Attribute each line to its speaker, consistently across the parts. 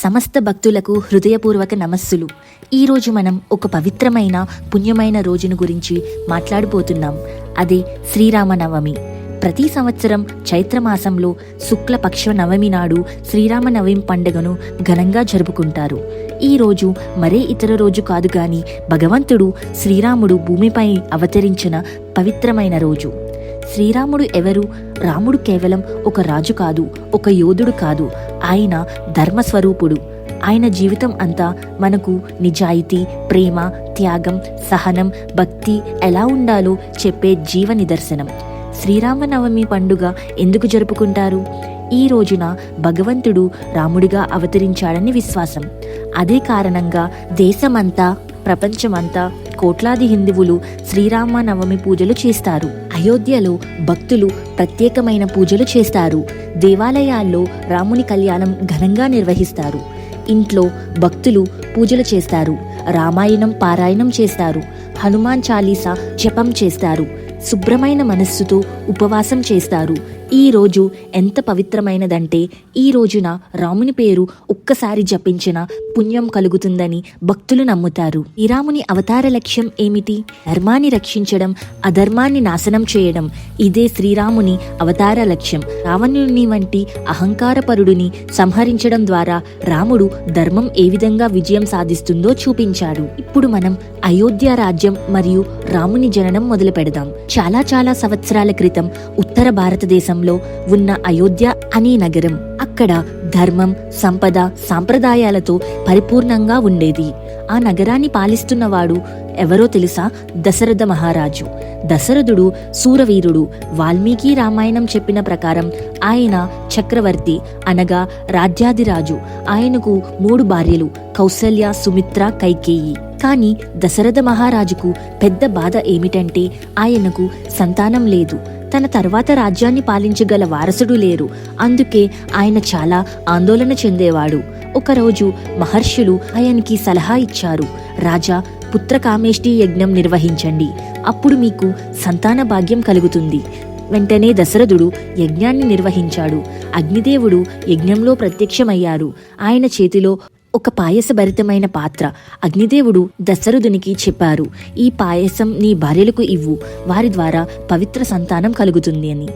Speaker 1: సమస్త భక్తులకు హృదయపూర్వక నమస్సులు. ఈరోజు మనం ఒక పవిత్రమైన పుణ్యమైన రోజును గురించి మాట్లాడబోతున్నాం. అదే శ్రీరామనవమి. ప్రతి సంవత్సరం చైత్రమాసంలో శుక్లపక్ష నవమి నాడు శ్రీరామనవమి పండుగను ఘనంగా జరుపుకుంటారు. ఈ రోజు మరే ఇతర రోజు కాదు గాని భగవంతుడు శ్రీరాముడు భూమిపై అవతరించిన పవిత్రమైన రోజు. శ్రీరాముడు ఎవరు? రాముడు కేవలం ఒక రాజు కాదు, ఒక యోధుడు కాదు, ఆయన ధర్మస్వరూపుడు. ఆయన జీవితం అంతా మనకు నిజాయితీ, ప్రేమ, త్యాగం, సహనం, భక్తి ఎలా ఉండాలో చెప్పే జీవ నిదర్శనం. శ్రీరామనవమి పండుగ ఎందుకు జరుపుకుంటారు? ఈ రోజున భగవంతుడు రాముడిగా అవతరించాడని విశ్వాసం. అదే కారణంగా దేశమంతా, ప్రపంచమంతా కోట్లాది హిందువులు శ్రీరామనవమి పూజలు చేస్తారు. అయోధ్యలో భక్తులు ప్రత్యేకమైన పూజలు చేస్తారు. దేవాలయాల్లో రాముని కళ్యాణం ఘనంగా నిర్వహిస్తారు. ఇంట్లో భక్తులు పూజలు చేస్తారు. రామాయణం పారాయణం చేస్తారు. హనుమాన్ చాలీసా జపం చేస్తారు. శుభ్రమైన మనస్సుతో ఉపవాసం చేస్తారు. ఈ రోజు ఎంత పవిత్రమైనదంటే ఈ రోజున రాముని పేరు ఒక్కసారి జపించిన పుణ్యం కలుగుతుందని భక్తులు నమ్ముతారు. శ్రీరాముని అవతార లక్ష్యం ఏమిటి? ధర్మాన్ని రక్షించడం, అధర్మాన్ని నాశనం చేయడం. ఇదే శ్రీరాముని అవతార లక్ష్యం. రావణుని వంటి అహంకారపరుడిని సంహరించడం ద్వారా రాముడు ధర్మం ఏ విధంగా విజయం సాధిస్తుందో చూపించాడు. ఇప్పుడు మనం అయోధ్య రాజ్యం మరియు రాముని జననం మొదలు పెడదాం. చాలా సంవత్సరాల క్రితం ఉత్తర భారతదేశంలో ఉన్న అయోధ్య అనే నగరం. అక్కడ ధర్మం, సంపద, సాంప్రదాయాలతో పరిపూర్ణంగా ఉండేది. ఆ నగరాన్ని పాలిస్తున్నవాడు ఎవరో తెలుసా? దశరథ మహారాజు. దశరథుడు శూరవీరుడు. వాల్మీకి రామాయణం చెప్పిన ప్రకారం ఆయన చక్రవర్తి, అనగా రాజ్యాధిరాజు. ఆయనకు 3 భార్యలు, కౌసల్య, సుమిత్ర, కైకేయి. కానీ దశరథ మహారాజుకు పెద్ద బాధ ఏమిటంటే ఆయనకు సంతానం లేదు. తన తర్వాత రాజ్యాన్ని పాలించగల వారసుడు లేరు. అందుకే ఆయన చాలా ఆందోళన చెందేవాడు. ఒకరోజు మహర్షులు ఆయనకి సలహా ఇచ్చారు. రాజా, పుత్రకామేష్టి యజ్ఞం నిర్వహించండి, అప్పుడు మీకు సంతాన భాగ్యం కలుగుతుంది. వెంటనే దశరథుడు యజ్ఞాన్ని నిర్వహించాడు. అగ్నిదేవుడు యజ్ఞంలో ప్రత్యక్షమయ్యారు. ఆయన చేతిలో ఒక పాయసభరితమైన పాత్ర. అగ్నిదేవుడు దశరథునికి చెప్పారు, ఈ పాయసం నీ భార్యలకు ఇవ్వు, వారి ద్వారా పవిత్ర సంతానం కలుగుతుంది అని.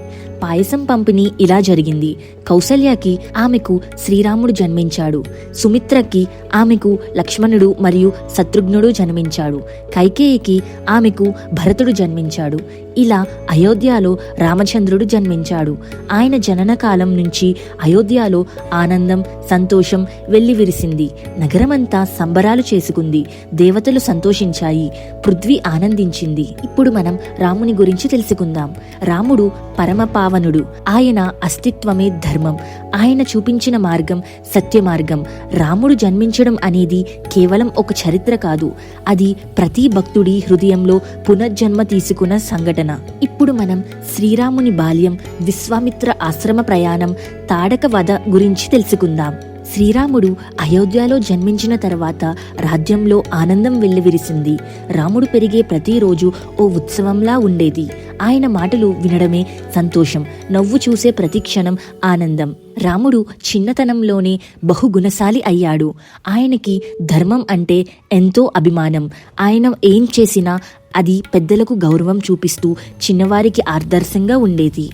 Speaker 1: పాయసం పంపిణీ ఇలా జరిగింది. కౌసల్యకి ఆమెకు శ్రీరాముడు జన్మించాడు. సుమిత్రకి ఆమెకు లక్ష్మణుడు మరియు శత్రుఘ్నుడు జన్మించాడు. కైకేయికి ఆమెకు భరతుడు జన్మించాడు. ఇలా అయోధ్యలో రామచంద్రుడు జన్మించాడు. ఆయన జనన కాలం నుంచి అయోధ్యలో ఆనందం, సంతోషం వెల్లివిరిసింది. నగరమంతా సంబరాలు చేసుకుంది. దేవతలు సంతోషించాయి. పృథ్వీ ఆనందించింది. ఇప్పుడు మనం రాముని గురించి తెలుసుకుందాం. రాముడు పరమ పావనుడు. ఆయన అస్తిత్వమే ధర్మం. ఆయన చూపించిన మార్గం సత్య మార్గం. రాముడు జన్మించడం అనేది కేవలం ఒక చరిత్ర కాదు, అది ప్రతి భక్తుడి హృదయంలో పునర్జన్మ తీసుకున్న సంఘటన. ఇప్పుడు మనం శ్రీరాముని బాల్యం, విశ్వామిత్ర ఆశ్రమ ప్రయాణం, తాడక వధ గురించి తెలుసుకుందాం. శ్రీరాముడు అయోధ్యలో జన్మించిన తర్వాత రాజ్యంలో ఆనందం వెల్లివిరిసింది. రాముడు పెరిగే ప్రతిరోజు ఓ ఉత్సవంలా ఉండేది. ఆయన మాటలు వినడమే సంతోషం, నవ్వు చూసే ప్రతి క్షణం ఆనందం. రాముడు చిన్నతనంలోనే బహుగుణశాలి అయ్యాడు. ఆయనకి ధర్మం అంటే ఎంతో అభిమానం. ఆయన ఏం చేసినా అది పెద్దలకు గౌరవం చూపిస్తూ చిన్నవారికి ఆదర్శంగా ఉండేది.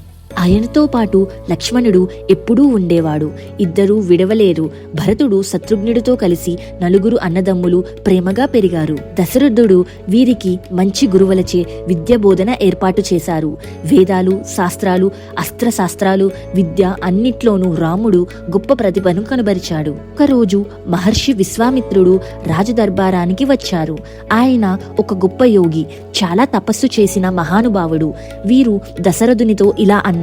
Speaker 1: ఆయనతో పాటు లక్ష్మణుడు ఎప్పుడూ ఉండేవాడు. ఇద్దరూ విడవలేరు. భరతుడు శత్రుఘ్నుడితో కలిసి 4 అన్నదమ్ములు ప్రేమగా పెరిగారు. దశరథుడు వీరికి మంచి గురువులచే విద్య బోధన ఏర్పాటు చేశారు. వేదాలు, శాస్త్రాలు, అస్త్రశాస్త్రాలు, విద్య అన్నిట్లోనూ రాముడు గొప్ప ప్రతిభను కనబరిచాడు. ఒకరోజు మహర్షి విశ్వామిత్రుడు రాజదర్బారానికి వచ్చారు. ఆయన ఒక గొప్ప యోగి, చాలా తపస్సు చేసిన మహానుభావుడు. వీరు దశరథునితో ఇలా అన్నారు,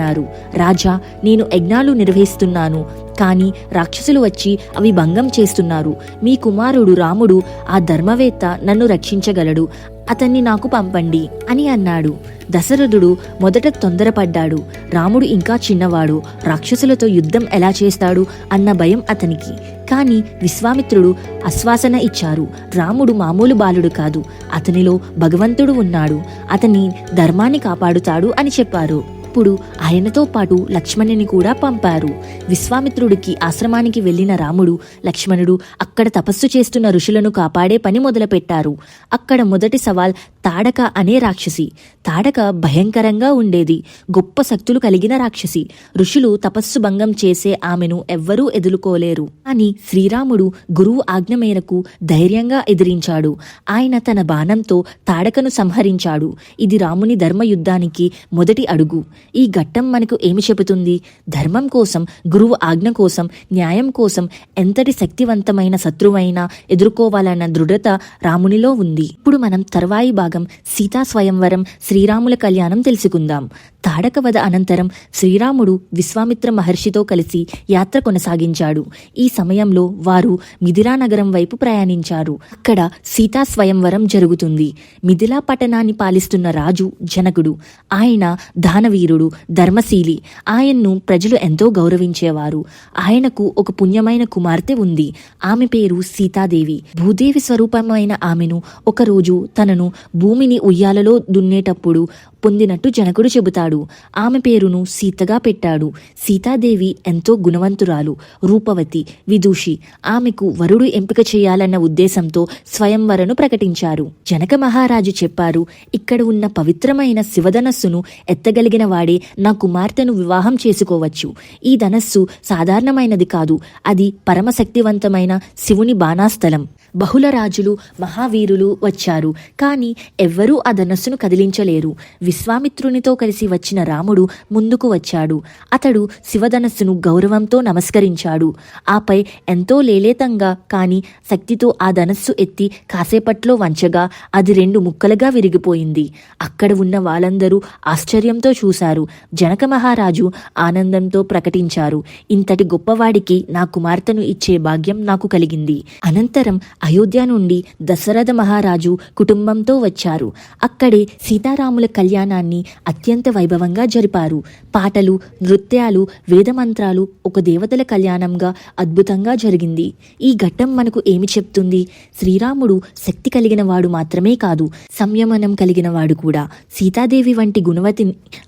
Speaker 1: రాజా, నేను యజ్ఞాలు నిర్వహిస్తున్నాను, కానీ రాక్షసులు వచ్చి అవి భంగం చేస్తున్నారు. మీ కుమారుడు రాముడు, ఆ ధర్మవేత్త, నన్ను రక్షించగలడు. అతన్ని నాకు పంపండి అని అన్నాడు. దశరథుడు మొదట తొందరపడ్డాడు. రాముడు ఇంకా చిన్నవాడు, రాక్షసులతో యుద్ధం ఎలా చేస్తాడు అన్న భయం అతనికి. కానీ విశ్వామిత్రుడు ఆశ్వాసన ఇచ్చారు. రాముడు మామూలు బాలుడు కాదు, అతనిలో భగవంతుడు ఉన్నాడు, అతని ధర్మాన్ని కాపాడుతాడు అని చెప్పారు. అప్పుడు ఆయనతో పాటు లక్ష్మణుని కూడా పంపారు. విశ్వామిత్రుడికి ఆశ్రమానికి వెళ్లిన రాముడు, లక్ష్మణుడు అక్కడ తపస్సు చేస్తున్న ఋషులను కాపాడే పని మొదలుపెట్టారు. అక్కడ మొదటి సవాల్ తాడక అనే రాక్షసి. తాడక భయంకరంగా ఉండేది. గొప్ప శక్తులు కలిగిన రాక్షసి. ఋషులు తపస్సు భంగం చేసే ఆమెను ఎవ్వరూ ఎదుర్కోలేరు. కానీ శ్రీరాముడు గురువు ఆజ్ఞ మేరకు ధైర్యంగా ఎదిరించాడు. ఆయన తన బాణంతో తాడకను సంహరించాడు. ఇది రాముని ధర్మయుద్ధానికి మొదటి అడుగు. ఈ ఘట్టం మనకు ఏమి చెబుతుంది? ధర్మం కోసం, గురువు ఆజ్ఞ కోసం, న్యాయం కోసం ఎంతటి శక్తివంతమైన శత్రువైనా ఎదుర్కోవాలన్న దృఢత రామునిలో ఉంది. ఇప్పుడు మనం తర్వాయి భాగం సీతా స్వయంవరం, శ్రీరాముల కళ్యాణం తెలుసుకుందాం. తాడక వధ అనంతరం శ్రీరాముడు విశ్వామిత్ర మహర్షితో కలిసి యాత్ర కొనసాగించాడు. ఈ సమయంలో వారు మిథిలా నగరం వైపు ప్రయాణించారు. అక్కడ సీతా స్వయంవరం జరుగుతుంది. మిథిలా పట్టణాన్ని పాలిస్తున్న రాజు జనకుడు. ఆయన దానవీరుడు, ధర్మశీలి. ఆయన్ను ప్రజలు ఎంతో గౌరవించేవారు. ఆయనకు ఒక పుణ్యమైన కుమార్తె ఉంది. ఆమె పేరు సీతాదేవి. భూదేవి స్వరూపమైన ఆమెను ఒకరోజు తనను భూమిని ఉయ్యాలలో దున్నేటప్పుడు పొందినట్టు జనకుడు చెబుతాడు. ఆమె పేరును సీతగా పెట్టాడు. సీతాదేవి ఎంతో గుణవంతురాలు, రూపవతి, విదూషి. ఆమెకు వరుడు ఎంపిక చేయాలన్న ఉద్దేశంతో స్వయంవరను ప్రకటించారు. జనక మహారాజు చెప్పారు, ఇక్కడ ఉన్న పవిత్రమైన శివధనస్సును ఎత్తగలిగిన వాడే నా కుమార్తెను వివాహం చేసుకోవచ్చు. ఈ ధనస్సు సాధారణమైనది కాదు. అది పరమశక్తివంతమైన శివుని బాణాస్థలం. బహుళ రాజులు, మహావీరులు వచ్చారు. కానీ ఎవ్వరూ ఆ ధనస్సును కదిలించలేరు. విశ్వామిత్రునితో కలిసి వచ్చిన రాముడు ముందుకు వచ్చాడు. అతడు శివధనస్సును గౌరవంతో నమస్కరించాడు. ఆపై ఎంతో లేలేతంగా కానీ శక్తితో ఆ ధనస్సు ఎత్తి కాసేపట్లో వంచగా అది 2 ముక్కలుగా విరిగిపోయింది. అక్కడ ఉన్న వాళ్ళందరూ ఆశ్చర్యంతో చూశారు. జనక మహారాజు ఆనందంతో ప్రకటించారు, ఇంతటి గొప్పవాడికి నా కుమార్తెను ఇచ్చే భాగ్యం నాకు కలిగింది. అనంతరం అయోధ్య నుండి దశరథ మహారాజు కుటుంబంతో వచ్చారు. అక్కడే సీతారాముల కళ్యాణాన్ని అత్యంత వైభవంగా జరిపారు. పాటలు, నృత్యాలు, వేదమంత్రాలు ఒక దేవతల కళ్యాణంగా అద్భుతంగా జరిగింది. ఈ ఘట్టం మనకు ఏమి చెప్తుంది? శ్రీరాముడు శక్తి కలిగిన వాడు మాత్రమే కాదు, సంయమనం కలిగిన వాడు కూడా. సీతాదేవి వంటి గుణవతి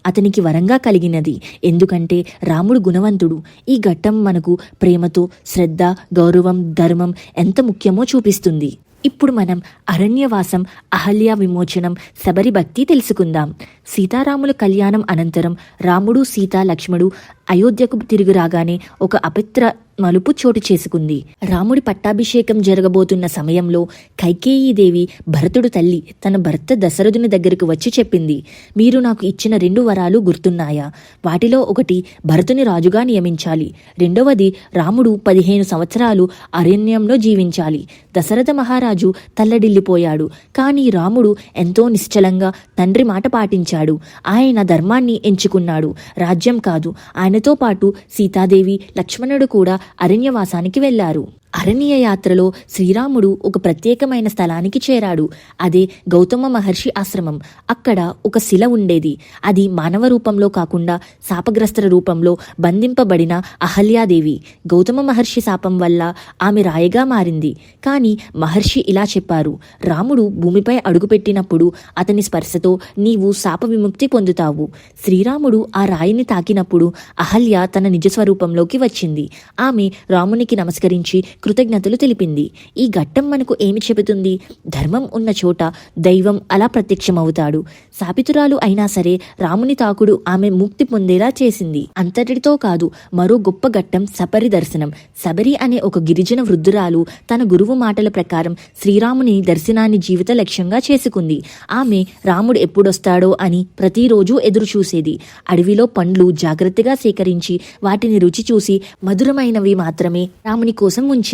Speaker 1: అతనికి వరంగా కలిగినది. ఎందుకంటే రాముడు గుణవంతుడు. ఈ ఘట్టం మనకు ప్రేమతో, శ్రద్ధ, గౌరవం, ధర్మం ఎంత ముఖ్యమో చూపిస్తుంది. ఇప్పుడు మనం అరణ్యవాసం, అహల్య విమోచనం, శబరి భక్తి తెలుసుకుందాం. సీతారాముల కళ్యాణం అనంతరం రాముడు, సీత, లక్ష్మణుడు అయోధ్యకు తిరిగి రాగానే ఒక అపవిత్ర మలుపు చోటు చేసుకుంది. రాముడి పట్టాభిషేకం జరగబోతున్న సమయంలో కైకేయీదేవి, భరతుడు తల్లి, తన భర్త దశరథుని దగ్గరకు వచ్చి చెప్పింది, మీరు నాకు ఇచ్చిన 2 వరాలు గుర్తున్నాయా? వాటిలో ఒకటి భరతుని రాజుగా నియమించాలి. రెండవది రాముడు 15 సంవత్సరాలు అరణ్యంలో జీవించాలి. దశరథ మహారాజు తల్లడిల్లిపోయాడు. కానీ రాముడు ఎంతో నిశ్చలంగా తండ్రి మాట పాటించాడు. ఆయన ధర్మాన్ని ఎంచుకున్నాడు, రాజ్యం కాదు. ఆయనతో పాటు సీతాదేవి, లక్ష్మణుడు కూడా అరణ్యవాసానికి వెళ్లారు. అరణ్య యాత్రలో శ్రీరాముడు ఒక ప్రత్యేకమైన స్థలానికి చేరాడు. అదే గౌతమ మహర్షి ఆశ్రమం. అక్కడ ఒక శిల ఉండేది. అది మానవ రూపంలో కాకుండా శాపగ్రస్త రూపంలో బంధింపబడిన అహల్యాదేవి. గౌతమ మహర్షి శాపం వల్ల ఆమె రాయిగా మారింది. కానీ మహర్షి ఇలా చెప్పారు, రాముడు భూమిపై అడుగుపెట్టినప్పుడు అతని స్పర్శతో నీవు శాప విముక్తి పొందుతావు. శ్రీరాముడు ఆ రాయిని తాకినప్పుడు అహల్య తన నిజస్వరూపంలోకి వచ్చింది. ఆమె రామునికి నమస్కరించి కృతజ్ఞతలు తెలిపింది. ఈ ఘట్టం మనకు ఏమి చెబుతుంది? ధర్మం ఉన్న చోట దైవం అలా ప్రత్యక్షమవుతాడు. శాపితురాలు అయినా సరే రాముని తాకుడు ఆమె ముక్తి పొందేలా చేసింది. అంతటితో కాదు, మరో గొప్ప ఘట్టం శబరి దర్శనం. శబరి అనే ఒక గిరిజన వృద్ధురాలు తన గురువు మాటల ప్రకారం శ్రీరాముని దర్శనాన్ని జీవిత లక్ష్యంగా చేసుకుంది. ఆమె రాముడు ఎప్పుడొస్తాడో అని ప్రతిరోజు ఎదురు చూసేది. అడవిలో పండ్లు జాగ్రత్తగా సేకరించి వాటిని రుచి చూసి మధురమైనవి మాత్రమే రాముని కోసం ఉంచేది.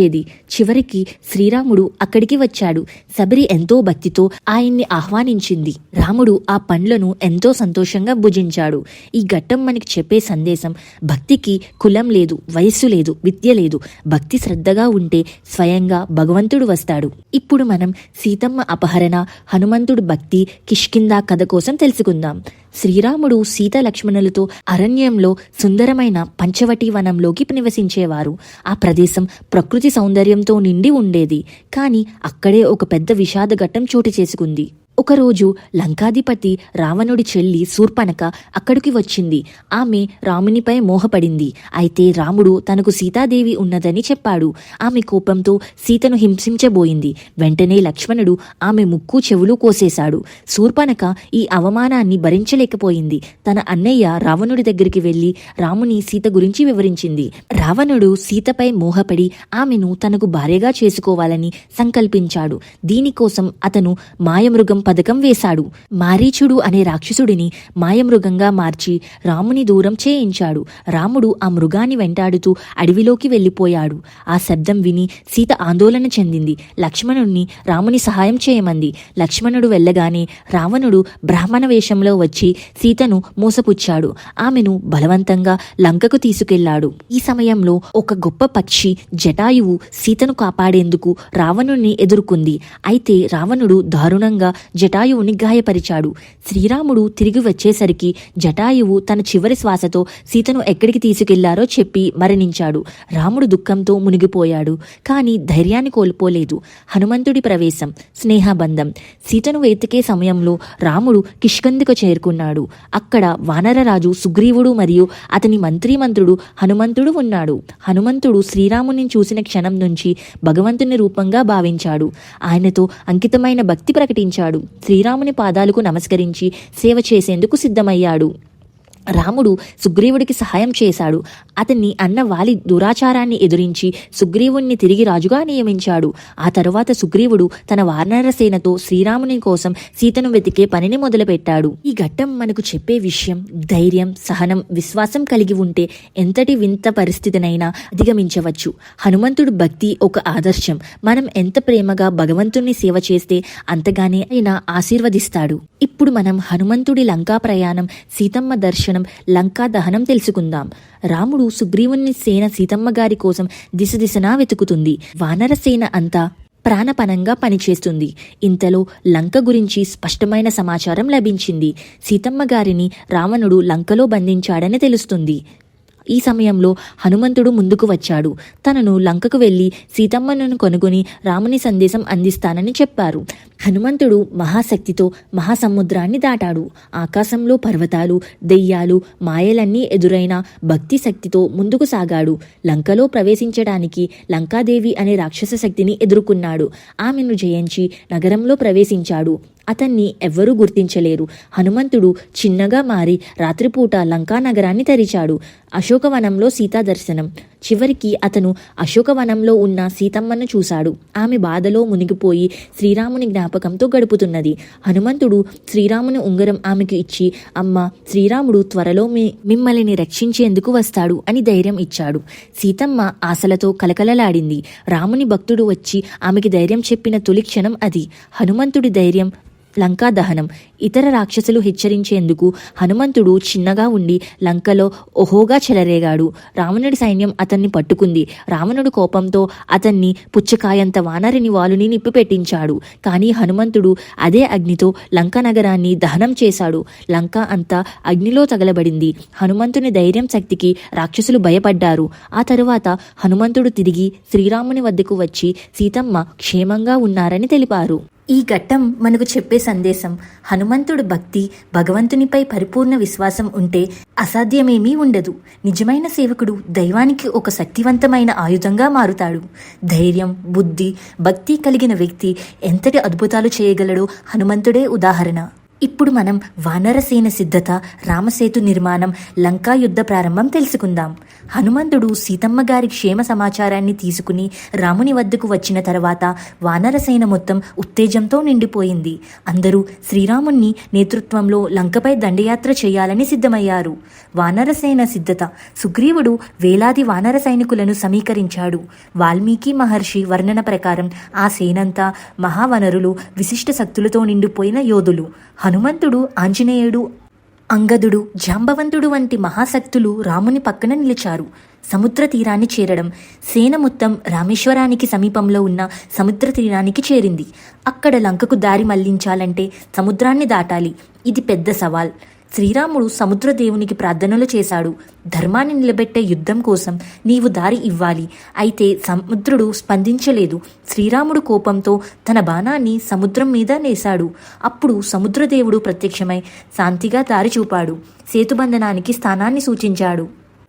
Speaker 1: చివరికి శ్రీరాముడు అక్కడికి వచ్చాడు. శబరి ఎంతో భక్తితో ఆయన్ని ఆహ్వానించింది. రాముడు ఆ పండ్లను ఎంతో సంతోషంగా భుజించాడు. ఈ ఘట్టం మనకి చెప్పే సందేశం, భక్తికి కులం లేదు, వయస్సు లేదు, విద్య లేదు. భక్తి శ్రద్ధగా ఉంటే స్వయంగా భగవంతుడు వస్తాడు. ఇప్పుడు మనం సీతమ్మ అపహరణ, హనుమంతుడు భక్తి, కిష్కిందా కథ కోసం తెలుసుకుందాం. శ్రీరాముడు సీత లక్ష్మణులతో అరణ్యంలో సుందరమైన పంచవటి వనంలోకి నివసించేవారు. ఆ ప్రదేశం ప్రకృతి సౌందర్యంతో నిండి ఉండేది. కానీ అక్కడే ఒక పెద్ద విషాద ఘట్టం చోటు చేసుకుంది. ఒకరోజు లంకాధిపతి రావణుడి చెల్లి శూర్పణఖ అక్కడికి వచ్చింది. ఆమె రామునిపై మోహపడింది. అయితే రాముడు తనకు సీతాదేవి ఉన్నదని చెప్పాడు. ఆమె కోపంతో సీతను హింసించబోయింది. వెంటనే లక్ష్మణుడు ఆమె ముక్కు చెవులు కోసేశాడు. శూర్పణఖ ఈ అవమానాన్ని భరించలేకపోయింది. తన అన్నయ్య రావణుడి దగ్గరికి వెళ్లి రాముని సీత గురించి వివరించింది. రావణుడు సీతపై మోహపడి ఆమెను తనకు భార్యగా చేసుకోవాలని సంకల్పించాడు. దీనికోసం అతను మాయమృగం పథకం వేశాడు. మారీచుడు అనే రాక్షసుడిని మాయమృగంగా మార్చి రాముని దూరం చేయించాడు. రాముడు ఆ మృగాన్ని వెంటాడుతూ అడవిలోకి వెళ్లిపోయాడు. ఆ శబ్దం విని సీత ఆందోళన చెందింది. లక్ష్మణుడిని రాముని సహాయం చేయమంది. లక్ష్మణుడు వెళ్ళగానే రావణుడు బ్రాహ్మణ వేషంలో వచ్చి సీతను మోసపుచ్చాడు. ఆమెను బలవంతంగా లంకకు తీసుకెళ్లాడు. ఈ సమయంలో ఒక గొప్ప పక్షి జటాయువు సీతను కాపాడేందుకు రావణుడిని ఎదుర్కొంది. అయితే రావణుడు దారుణంగా జటాయువుని గాయపరిచాడు. శ్రీరాముడు తిరిగి వచ్చేసరికి జటాయువు తన చివరి శ్వాసతో సీతను ఎక్కడికి తీసుకెళ్లారో చెప్పి మరణించాడు. రాముడు దుఃఖంతో మునిగిపోయాడు. కానీ ధైర్యాన్ని కోల్పోలేదు. హనుమంతుడి ప్రవేశం, స్నేహబంధం. సీతను వెతికే సమయంలో రాముడు కిష్కింధకు చేరుకున్నాడు. అక్కడ వానరరాజు సుగ్రీవుడు మరియు అతని మంత్రుడు హనుమంతుడు ఉన్నాడు. హనుమంతుడు శ్రీరాముని చూసిన క్షణం నుంచి భగవంతుని రూపంగా భావించాడు. ఆయనతో అంకితమైన భక్తి ప్రకటించాడు. శ్రీరాముని పాదాలకు నమస్కరించి సేవ చేసేందుకు సిద్ధమయ్యాడు. రాముడు సుగ్రీవుడికి సహాయం చేశాడు. అతన్ని అన్న వాలి దురాచారాన్ని ఎదురించి సుగ్రీవుణ్ణి తిరిగి రాజుగా నియమించాడు. ఆ తరువాత సుగ్రీవుడు తన వానరసేనతో శ్రీరాముని కోసం సీతను వెతికే పనిని మొదలుపెట్టాడు. ఈ ఘట్టం మనకు చెప్పే విషయం ధైర్యం, సహనం, విశ్వాసం కలిగి ఉంటే ఎంతటి వింత పరిస్థితినైనా అధిగమించవచ్చు. హనుమంతుడు భక్తి ఒక ఆదర్శం. మనం ఎంత ప్రేమగా భగవంతుణ్ణి సేవ చేస్తే అంతగానే ఆయన ఆశీర్వదిస్తాడు. ఇప్పుడు మనం హనుమంతుడి లంకా ప్రయాణం, సీతమ్మ దర్శనం, లంకా దహనం తెలుసుకుందాం. రాముడు సుగ్రీవుని సేన సీతమ్మ గారి కోసం దిశనా వెతుకుతుంది. వానర సేన అంతా ప్రాణపణంగా పనిచేస్తుంది. ఇంతలో లంక గురించి స్పష్టమైన సమాచారం లభించింది. సీతమ్మ గారిని రావణుడు లంకలో బంధించాడని తెలుస్తుంది. ఈ సమయంలో హనుమంతుడు ముందుకు వచ్చాడు. తనను లంకకు వెళ్లి సీతమ్మను కొనుగొని రాముని సందేశం అందిస్తానని చెప్పారు. హనుమంతుడు మహాశక్తితో మహాసముద్రాన్ని దాటాడు. ఆకాశంలో పర్వతాలు, దెయ్యాలు, మాయలన్నీ ఎదురైన భక్తి శక్తితో ముందుకు సాగాడు. లంకలో ప్రవేశించడానికి లంకాదేవి అనే రాక్షస శక్తిని ఎదుర్కొన్నాడు. ఆమెను జయించి నగరంలో ప్రవేశించాడు. అతన్ని ఎవ్వరూ గుర్తించలేరు. హనుమంతుడు చిన్నగా మారి రాత్రిపూట లంకా నగరాన్ని తెరిచాడు. అశోకవనంలో సీతా దర్శనం. చివరికి అతను అశోకవనంలో ఉన్న సీతమ్మను చూశాడు. ఆమె బాధలో మునిగిపోయి శ్రీరాముని జ్ఞాపకంతో గడుపుతున్నది. హనుమంతుడు శ్రీరాముని ఉంగరం ఆమెకు ఇచ్చి, అమ్మ, శ్రీరాముడు త్వరలో మిమ్మల్ని రక్షించేందుకు వస్తాడు అని ధైర్యం ఇచ్చాడు. సీతమ్మ ఆశలతో కలకలలాడింది. రాముని భక్తుడు వచ్చి ఆమెకి ధైర్యం చెప్పిన తొలి క్షణం అది. హనుమంతుడి ధైర్యం, లంకా దహనం. ఇతర రాక్షసులు హెచ్చరించేందుకు హనుమంతుడు చిన్నగా ఉండి లంకలో ఓహోగా చెలరేగాడు. రావణుడి సైన్యం అతన్ని పట్టుకుంది. రావణుడు కోపంతో అతన్ని పుచ్చకాయంత వానరిని వాలుని నిప్పి పెట్టించాడు. కానీ హనుమంతుడు అదే అగ్నితో లంక నగరాన్ని దహనం చేశాడు. లంక అంతా అగ్నిలో తగలబడింది. హనుమంతుని ధైర్యం, శక్తికి రాక్షసులు భయపడ్డారు. ఆ తరువాత హనుమంతుడు తిరిగి శ్రీరాముని వద్దకు వచ్చి సీతమ్మ క్షేమంగా ఉన్నారని తెలిపారు. ఈ ఘట్టం మనకు చెప్పే సందేశం, హనుమంతుడు భక్తి, భగవంతునిపై పరిపూర్ణ విశ్వాసం ఉంటే అసాధ్యమేమీ ఉండదు. నిజమైన సేవకుడు దైవానికి ఒక శక్తివంతమైన ఆయుధంగా మారుతాడు. ధైర్యం, బుద్ధి, భక్తి కలిగిన వ్యక్తి ఎంతటి అద్భుతాలు చేయగలడో హనుమంతుడే ఉదాహరణ. ఇప్పుడు మనం వానరసేన సిద్ధత, రామసేతు నిర్మాణం, లంకా యుద్ధ ప్రారంభం తెలుసుకుందాం. హనుమంతుడు సీతమ్మ గారి క్షేమ సమాచారాన్ని తీసుకుని రాముని వద్దకు వచ్చిన తర్వాత వానరసేన మొత్తం ఉత్తేజంతో నిండిపోయింది. అందరూ శ్రీరాముని నేతృత్వంలో లంకపై దండయాత్ర చేయాలని సిద్ధమయ్యారు. వానరసేన సిద్ధత. సుగ్రీవుడు వేలాది వానర సైనికులను సమీకరించాడు. వాల్మీకి మహర్షి వర్ణన ప్రకారం ఆ సేనంతా మహావనరులు, విశిష్ట శక్తులతో నిండిపోయిన యోధులు. హనుమంతుడు, ఆంజనేయుడు, అంగదుడు, జాంబవంతుడు వంటి మహాశక్తులు రాముని పక్కన నిలిచారు. సముద్ర తీరాన్ని చేరడం. సేన మొత్తం రామేశ్వరానికి సమీపంలో ఉన్న సముద్ర తీరానికి చేరింది. అక్కడ లంకకు దారి మళ్లించాలంటే సముద్రాన్ని దాటాలి. ఇది పెద్ద సవాల్. శ్రీరాముడు సముద్రదేవునికి ప్రార్థనలు చేశాడు. ధర్మాన్ని నిలబెట్టే యుద్ధం కోసం నీవు దారి ఇవ్వాలి. అయితే సముద్రుడు స్పందించలేదు. శ్రీరాముడు కోపంతో తన బాణాన్ని సముద్రం మీద నేశాడు. అప్పుడు సముద్రదేవుడు ప్రత్యక్షమై శాంతిగా దారి చూపాడు. సేతుబంధనానికి స్థానాన్ని సూచించాడు.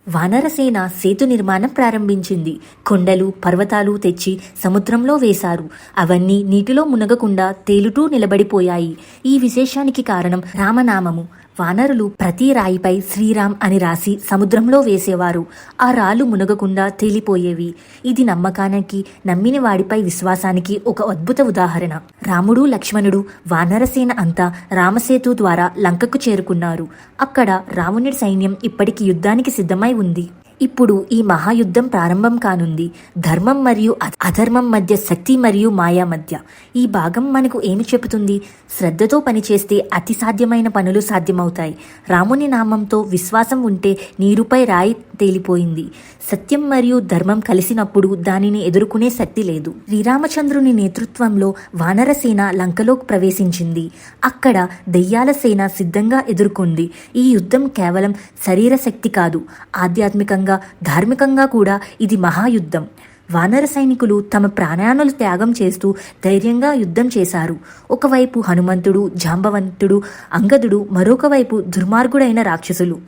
Speaker 1: వానరసేన సేతు నిర్మాణం ప్రారంభించింది. కొండలు, పర్వతాలు తెచ్చి సముద్రంలో వేశారు. అవన్నీ నీటిలో మునగకుండా తేలుతూ నిలబడిపోయాయి. ఈ విశేషానికి కారణం రామనామము. వానరులు ప్రతి రాయిపై శ్రీరామ్ అని రాసి సముద్రంలో వేసేవారు. ఆ రాళ్ళు మునగకుండా తేలిపోయేవి. ఇది నమ్మకానికి, నమ్మిన వాడిపై విశ్వాసానికి ఒక అద్భుత ఉదాహరణ. రాముడు, లక్ష్మణుడు, వానరసేన అంతా రామసేతు ద్వారా లంకకు చేరుకున్నారు. అక్కడ రావణుడి సైన్యం ఇప్పటికి యుద్ధానికి సిద్ధమై ఉంది. ఇప్పుడు ఈ మహాయుద్ధం ప్రారంభం కానుంది. ధర్మం మరియు అధర్మం మధ్య, శక్తి మరియు మాయా మధ్య. ఈ భాగం మనకు ఏమి చెబుతుంది? శ్రద్ధతో పనిచేస్తే అతి సాధ్యమైన పనులు సాధ్యమవుతాయి. రాముని నామంతో విశ్వాసం ఉంటే నీరుపై రాయి తేలిపోయింది. సత్యం మరియు ధర్మం కలిసినప్పుడు దానిని ఎదుర్కొనే శక్తి లేదు. శ్రీరామచంద్రుని నేతృత్వంలో వానరసేన లంకలోకి ప్రవేశించింది. అక్కడ దెయ్యాల సేన సిద్ధంగా ఎదుర్కొంది. ఈ యుద్ధం కేవలం శరీర శక్తి కాదు, ఆధ్యాత్మికంగా, ధార్మికంగా కూడా ఇది మహాయుద్ధం. వానర సైనికులు తమ ప్రాణాలను త్యాగం చేస్తూ ధైర్యంగా యుద్ధం చేశారు. ఒకవైపు హనుమంతుడు, జాంబవంతుడు, అంగదుడు, మరొక వైపు దుర్మార్గుడైన రాక్షసులు.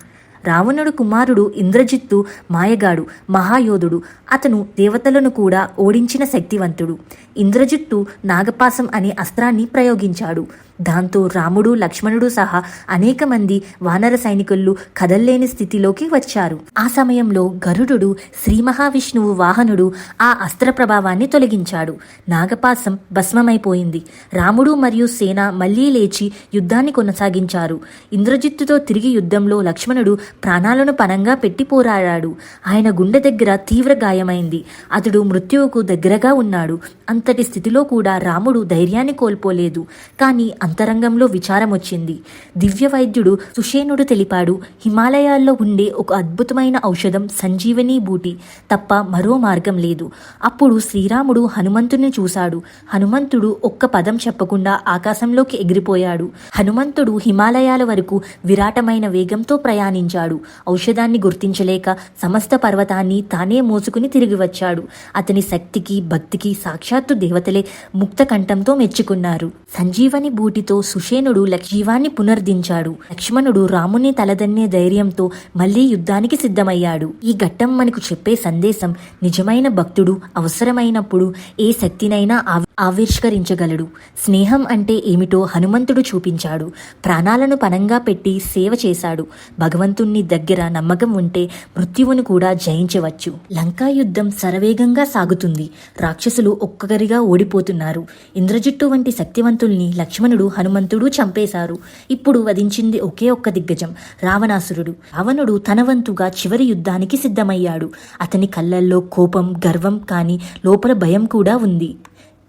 Speaker 1: రావణుడు కుమారుడు ఇంద్రజిత్తు మాయగాడు, మహాయోధుడు. అతను దేవతలను కూడా ఓడించిన శక్తివంతుడు. ఇంద్రజిత్తు నాగపాసం అనే అస్త్రాన్ని ప్రయోగించాడు. దాంతో రాముడు, లక్ష్మణుడు సహా అనేక మంది వానర సైనికులు కదల్లేని స్థితిలోకి వచ్చారు. ఆ సమయంలో గరుడు, శ్రీ మహావిష్ణువు వాహనుడు, ఆ అస్త్ర ప్రభావాన్ని తొలగించాడు. నాగపాసం భస్మమైపోయింది. రాముడు మరియు సేన మళ్లీ లేచి యుద్ధాన్ని కొనసాగించారు. ఇంద్రజిత్తుతో తిరిగి యుద్ధంలో లక్ష్మణుడు ప్రాణాలను పణంగా పెట్టి పోరాడాడు. ఆయన గుండె దగ్గర తీవ్ర గాయమైంది. అతడు మృత్యువుకు దగ్గరగా ఉన్నాడు. అంతటి స్థితిలో కూడా రాముడు ధైర్యాన్ని కోల్పోలేదు. కానీ అంతరంగంలో విచారం వచ్చింది. దివ్య వైద్యుడు సుషేనుడు తెలిపాడు, హిమాలయాల్లో ఉండే ఒక అద్భుతమైన ఔషధం సంజీవని బూటి తప్ప మరో మార్గం లేదు. అప్పుడు శ్రీరాముడు హనుమంతుడిని చూశాడు. హనుమంతుడు ఒక్క పదం చెప్పకుండా ఆకాశంలోకి ఎగిరిపోయాడు. హనుమంతుడు హిమాలయాల వరకు విరాటమైన వేగంతో ప్రయాణించాడు. ఔషధాన్ని గుర్తించలేక సమస్త పర్వతాన్ని తానే మోసుకుని తిరిగి వచ్చాడు. అతని శక్తికి, భక్తికి సాక్షాత్తు దేవతలే ముక్త కంఠంతో మెచ్చుకున్నారు. సంజీవని బూటితో సుషేనుడు జీవాన్ని పునర్దించాడు. లక్ష్మణుడు రాముని తలదన్నే ధైర్యంతో మళ్లీ యుద్ధానికి సిద్ధమయ్యాడు. ఈ ఘట్టం మనకు చెప్పే సందేశం, నిజమైన భక్తుడు అవసరమైనప్పుడు ఏ శక్తినైనా ఆవిష్కరించగలడు. స్నేహం అంటే ఏమిటో హనుమంతుడు చూపించాడు. ప్రాణాలను పణంగా పెట్టి సేవ చేశాడు. భగవంతుణ్ణి దగ్గర నమ్మకం ఉంటే మృత్యువును కూడా జయించవచ్చు. లంకా యుద్ధం శరవేగంగా సాగుతుంది. రాక్షసులు ఒక్కొక్కరిగా ఓడిపోతున్నారు. ఇంద్రజిత్తు వంటి శక్తివంతుల్ని లక్ష్మణుడు, హనుమంతుడు చంపేశారు. ఇప్పుడు వధించింది ఒకే ఒక్క దిగ్గజం, రావణాసురుడు. రావణుడు తన వంతుగా చివరి యుద్ధానికి సిద్ధమయ్యాడు. అతని కళ్ళల్లో కోపం, గర్వం, కానీ లోపల భయం కూడా ఉంది.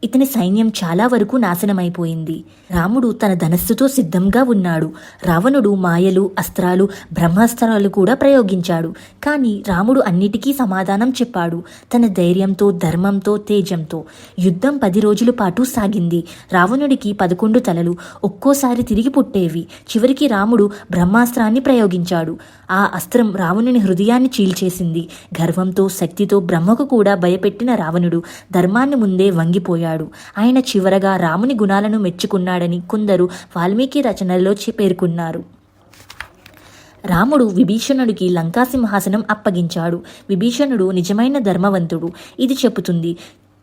Speaker 1: ఇతని సైన్యం చాలా వరకు నాశనమైపోయింది. రాముడు తన ధనస్సుతో సిద్ధంగా ఉన్నాడు. రావణుడు మాయలు, అస్త్రాలు, బ్రహ్మాస్త్రాలు కూడా ప్రయోగించాడు. కానీ రాముడు అన్నిటికీ సమాధానం చెప్పాడు, తన ధైర్యంతో, ధర్మంతో, తేజంతో. యుద్ధం 10 రోజుల పాటు సాగింది. రావణుడికి 11 తలలు ఒక్కోసారి తిరిగి పుట్టేవి. చివరికి రాముడు బ్రహ్మాస్త్రాన్ని ప్రయోగించాడు. ఆ అస్త్రం రావణుని హృదయాన్ని చీల్చేసింది. గర్వంతో, శక్తితో బ్రహ్మకు కూడా భయపెట్టిన రావణుడు ధర్మాన్ని ముందే వంగిపోయాడు. ఆయన చివరగా రాముని గుణాలను మెచ్చుకున్నాడని కొందరు వాల్మీకి రచనల్లో పేర్కొన్నారు. రాముడు విభీషణుడికి లంకా సింహాసనం అప్పగించాడు. విభీషణుడు నిజమైన ధర్మవంతుడు. ఇది చెబుతుంది,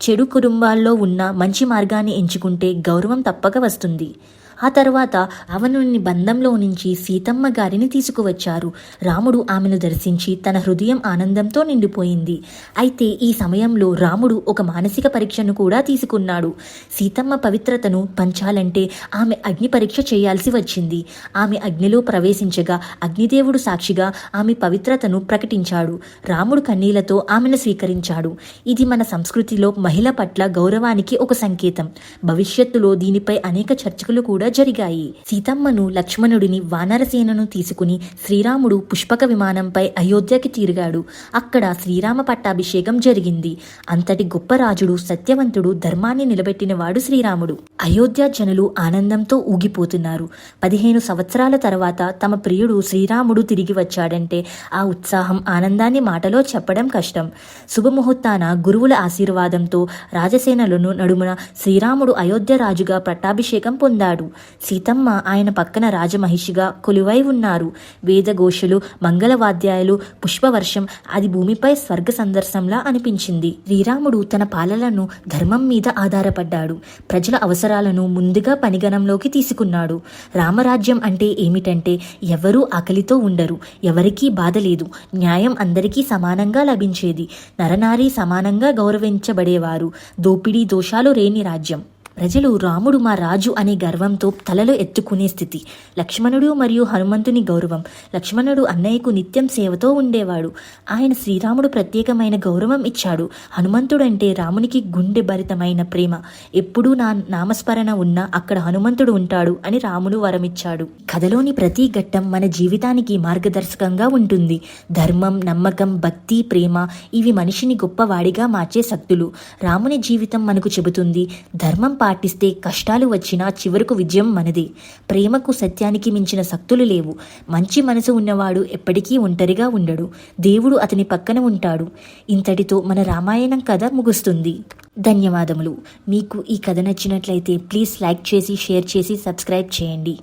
Speaker 1: చెడు కుటుంబాల్లో ఉన్న మంచి మార్గాన్ని ఎంచుకుంటే గౌరవం తప్పక వస్తుంది. ఆ తర్వాత రావణుని బంధంలో నుంచి సీతమ్మ గారిని తీసుకువచ్చారు. రాముడు ఆమెను దర్శించి తన హృదయం ఆనందంతో నిండిపోయింది. అయితే ఈ సమయంలో రాముడు ఒక మానసిక పరీక్షను కూడా తీసుకున్నాడు. సీతమ్మ పవిత్రతను పంచాలంటే ఆమె అగ్ని పరీక్ష చేయాల్సి వచ్చింది. ఆమె అగ్నిలో ప్రవేశించగా అగ్నిదేవుడు సాక్షిగా ఆమె పవిత్రతను ప్రకటించాడు. రాముడు కన్నీళ్లతో ఆమెను స్వీకరించాడు. ఇది మన సంస్కృతిలో మహిళ పట్ల గౌరవానికి ఒక సంకేతం. భవిష్యత్తులో దీనిపై అనేక చర్చలు కూడా జరిగాయి. సీతమ్మను, లక్ష్మణుడిని, వానరసేనను తీసుకుని శ్రీరాముడు పుష్పక విమానంపై అయోధ్యకి తిరిగాడు. అక్కడ శ్రీరామ పట్టాభిషేకం జరిగింది. అంతటి గొప్ప రాజుడు, సత్యవంతుడు, ధర్మాన్ని నిలబెట్టినవాడు శ్రీరాముడు. అయోధ్య జనులు ఆనందంతో ఊగిపోతున్నారు. 15 సంవత్సరాల తర్వాత తమ ప్రియుడు శ్రీరాముడు తిరిగి వచ్చాడంటే ఆ ఉత్సాహం, ఆనందాన్ని మాటలో చెప్పడం కష్టం. శుభముహూర్తాన గురువుల ఆశీర్వాదంతో రాజసేనలను నడుమున శ్రీరాముడు అయోధ్య రాజుగా పట్టాభిషేకం పొందాడు. సీతమ్మ ఆయన పక్కన రాజమహిషిగా కొలువై ఉన్నారు. వేదఘోషలు, మంగళవాద్యాలు, పుష్పవర్షం, అది భూమిపై స్వర్గ సందర్శంలా అనిపించింది. శ్రీరాముడు తన పాలనను ధర్మం మీద ఆధారపడ్డాడు. ప్రజల అవసరాలను ముందుగా పనిగణంలోకి తీసుకున్నాడు. రామరాజ్యం అంటే ఏమిటంటే ఎవరూ ఆకలితో ఉండరు, ఎవరికీ బాధ లేదు, న్యాయం అందరికీ సమానంగా లభించేది, నరనారీ సమానంగా గౌరవించబడేవారు, దోపిడీ దోషాలు లేని రాజ్యం. ప్రజలు రాముడు మా రాజు అనే గర్వంతో తలలో ఎత్తుకునే స్థితి. లక్ష్మణుడు మరియు హనుమంతుని గౌరవం. లక్ష్మణుడు అన్నయ్యకు నిత్యం సేవతో ఉండేవాడు. ఆయన శ్రీరాముడు ప్రత్యేకమైన గౌరవం ఇచ్చాడు. హనుమంతుడంటే రామునికి గుండె భరితమైన ప్రేమ. ఎప్పుడూ నా నామస్మరణ ఉన్నా అక్కడ హనుమంతుడు ఉంటాడు అని రాముడు వరమిచ్చాడు. కథలోని ప్రతి ఘట్టం మన జీవితానికి మార్గదర్శకంగా ఉంటుంది. ధర్మం, నమ్మకం, భక్తి, ప్రేమ ఇవి మనిషిని గొప్పవాడిగా మార్చే శక్తులు. రాముని జీవితం మనకు చెబుతుంది, ధర్మం పాటిస్తే కష్టాలు వచ్చినా చివరకు విజయం మనదే. ప్రేమకు, సత్యానికి మించిన శక్తులు లేవు. మంచి మనసు ఉన్నవాడు ఎప్పటికీ ఒంటరిగా ఉండడు. దేవుడు అతని పక్కన ఉంటాడు. ఇంతటితో మన రామాయణం కథ ముగుస్తుంది. ధన్యవాదములు. మీకు ఈ కథ నచ్చినట్లయితే ప్లీజ్ లైక్ చేసి, షేర్ చేసి, సబ్స్క్రైబ్ చేయండి.